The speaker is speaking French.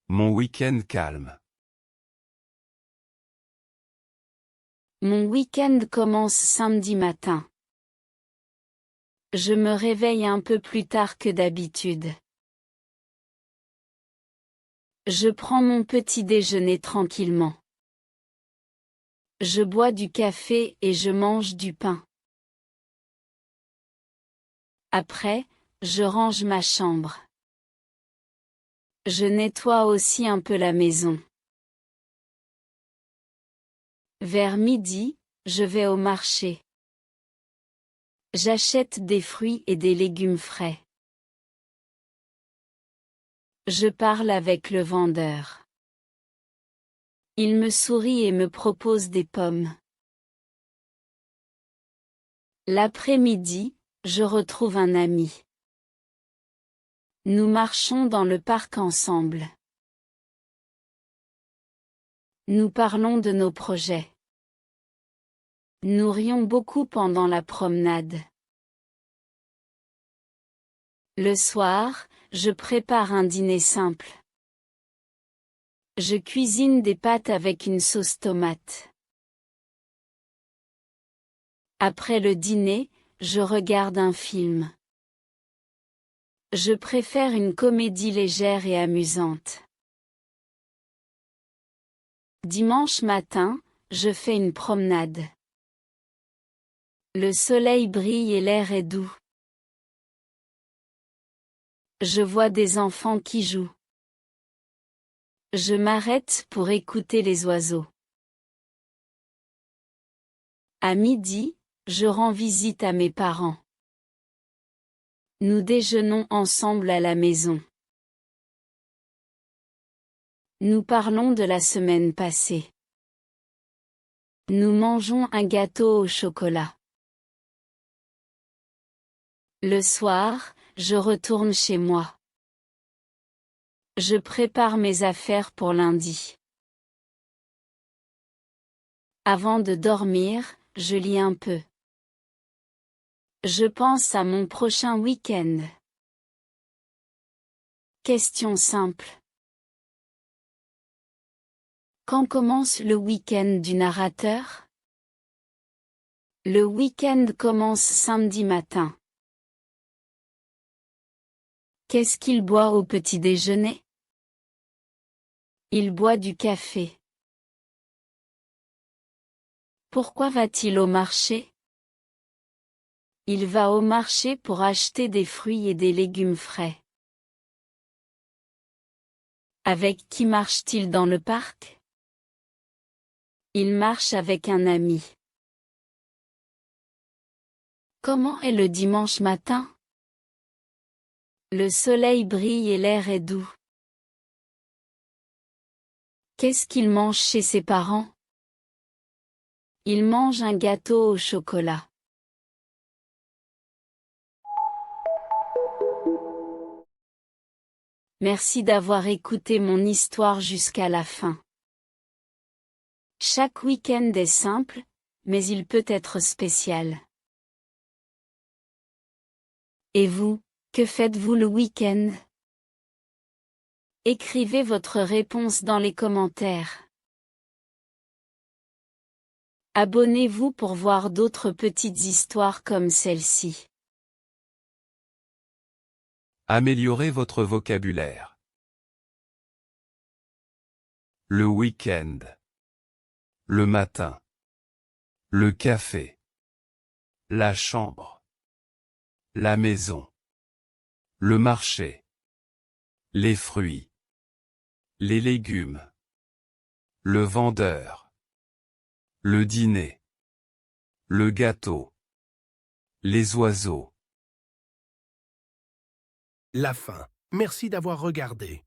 Mon week-end calme. Mon week-end commence samedi matin. Je me réveille un peu plus tard que d'habitude. Je prends mon petit déjeuner tranquillement. Je bois du café et je mange du pain. Après, je range ma chambre. Je nettoie aussi un peu la maison. Vers midi, je vais au marché. J'achète des fruits et des légumes frais. Je parle avec le vendeur. Il me sourit et me propose des pommes. L'après-midi, je retrouve un ami. Nous marchons dans le parc ensemble. Nous parlons de nos projets. Nous rions beaucoup pendant la promenade. Le soir, je prépare un dîner simple. Je cuisine des pâtes avec une sauce tomate. Après le dîner, je regarde un film. Je préfère une comédie légère et amusante. Dimanche matin, je fais une promenade. Le soleil brille et l'air est doux. Je vois des enfants qui jouent. Je m'arrête pour écouter les oiseaux. À midi, je rends visite à mes parents. Nous déjeunons ensemble à la maison. Nous parlons de la semaine passée. Nous mangeons un gâteau au chocolat. Le soir, je retourne chez moi. Je prépare mes affaires pour lundi. Avant de dormir, je lis un peu. Je pense à mon prochain week-end. Question simple. Quand commence le week-end du narrateur? Le week-end commence samedi matin. Qu'est-ce qu'il boit au petit déjeuner? Il boit du café. Pourquoi va-t-il au marché? Il va au marché pour acheter des fruits et des légumes frais. Avec qui marche-t-il dans le parc? Il marche avec un ami. Comment est le dimanche matin? Le soleil brille et l'air est doux. Qu'est-ce qu'il mange chez ses parents? Il mange un gâteau au chocolat. Merci d'avoir écouté mon histoire jusqu'à la fin. Chaque week-end est simple, mais il peut être spécial. Et vous, que faites-vous le week-end? Écrivez votre réponse dans les commentaires. Abonnez-vous pour voir d'autres petites histoires comme celle-ci. Améliorez votre vocabulaire. Le week-end. Le matin. Le café. La chambre. La maison. Le marché. Les fruits. Les légumes. Le vendeur. Le dîner. Le gâteau. Les oiseaux. La fin. Merci d'avoir regardé.